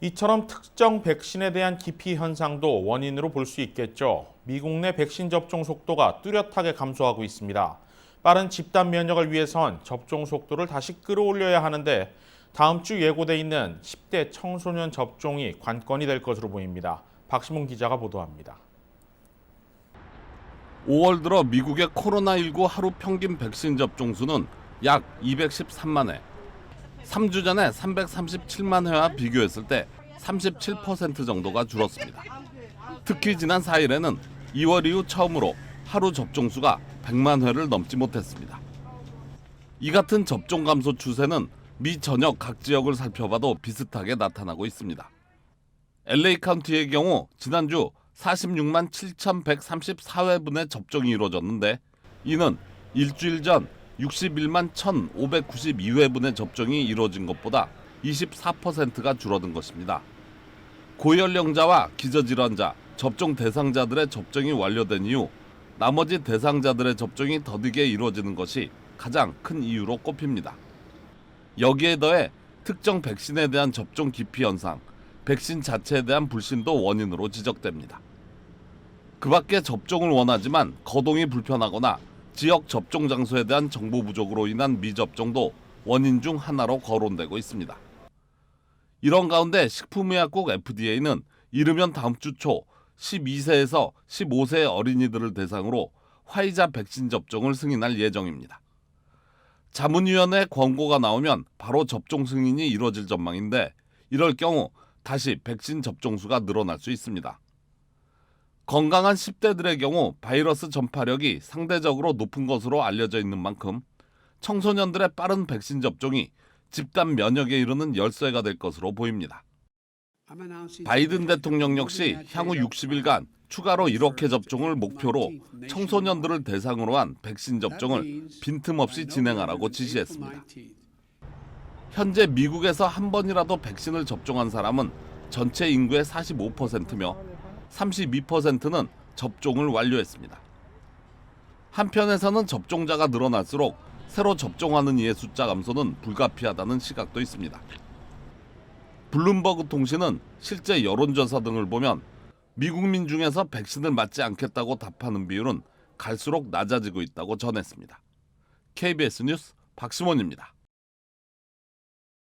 이처럼 특정 백신에 대한 기피 현상도 원인으로 볼 수 있겠죠. 미국 내 백신 접종 속도가 뚜렷하게 감소하고 있습니다. 빠른 집단 면역을 위해선 접종 속도를 다시 끌어올려야 하는데 다음 주 예고돼 있는 10대 청소년 접종이 관건이 될 것으로 보입니다. 박시문 기자가 보도합니다. 5월 들어 미국의 코로나19 하루 평균 백신 접종 수는 약 213만 회. 3주 전에 337만 회와 비교했을 때 37% 정도가 줄었습니다. 특히 지난 4일에는 2월 이후 처음으로 하루 접종 수가 100만 회를 넘지 못했습니다. 이 같은 접종 감소 추세는 미 전역 각 지역을 살펴봐도 비슷하게 나타나고 있습니다. LA 카운티의 경우 지난주 46만 7,134회분의 접종이 이루어졌는데 이는 일주일 전 61만 1,592회분의 접종이 이루어진 것보다 24%가 줄어든 것입니다. 고연령자와 기저질환자, 접종 대상자들의 접종이 완료된 이후 나머지 대상자들의 접종이 더디게 이루어지는 것이 가장 큰 이유로 꼽힙니다. 여기에 더해 특정 백신에 대한 접종 기피 현상, 백신 자체에 대한 불신도 원인으로 지적됩니다. 그 밖에 접종을 원하지만 거동이 불편하거나 지역 접종 장소에 대한 정보 부족으로 인한 미접종도 원인 중 하나로 거론되고 있습니다. 이런 가운데 식품의약국 FDA는 이르면 다음 주 초 12세에서 15세 어린이들을 대상으로 화이자 백신 접종을 승인할 예정입니다. 자문위원회 권고가 나오면 바로 접종 승인이 이루어질 전망인데 이럴 경우 다시 백신 접종 수가 늘어날 수 있습니다. 건강한 10대들의 경우 바이러스 전파력이 상대적으로 높은 것으로 알려져 있는 만큼 청소년들의 빠른 백신 접종이 집단 면역에 이르는 열쇠가 될 것으로 보입니다. 바이든 대통령 역시 향후 60일간 추가로 1억 회 접종을 목표로 청소년들을 대상으로 한 백신 접종을 빈틈없이 진행하라고 지시했습니다. 현재 미국에서 한 번이라도 백신을 접종한 사람은 전체 인구의 45%며 32%는 접종을 완료했습니다. 한편에서는 접종자가 늘어날수록 새로 접종하는 이의 숫자 감소는 불가피하다는 시각도 있습니다. 블룸버그 통신은 실제 여론조사 등을 보면 미국민 중에서 백신을 맞지 않겠다고 답하는 비율은 갈수록 낮아지고 있다고 전했습니다. KBS 뉴스 박시몬입니다.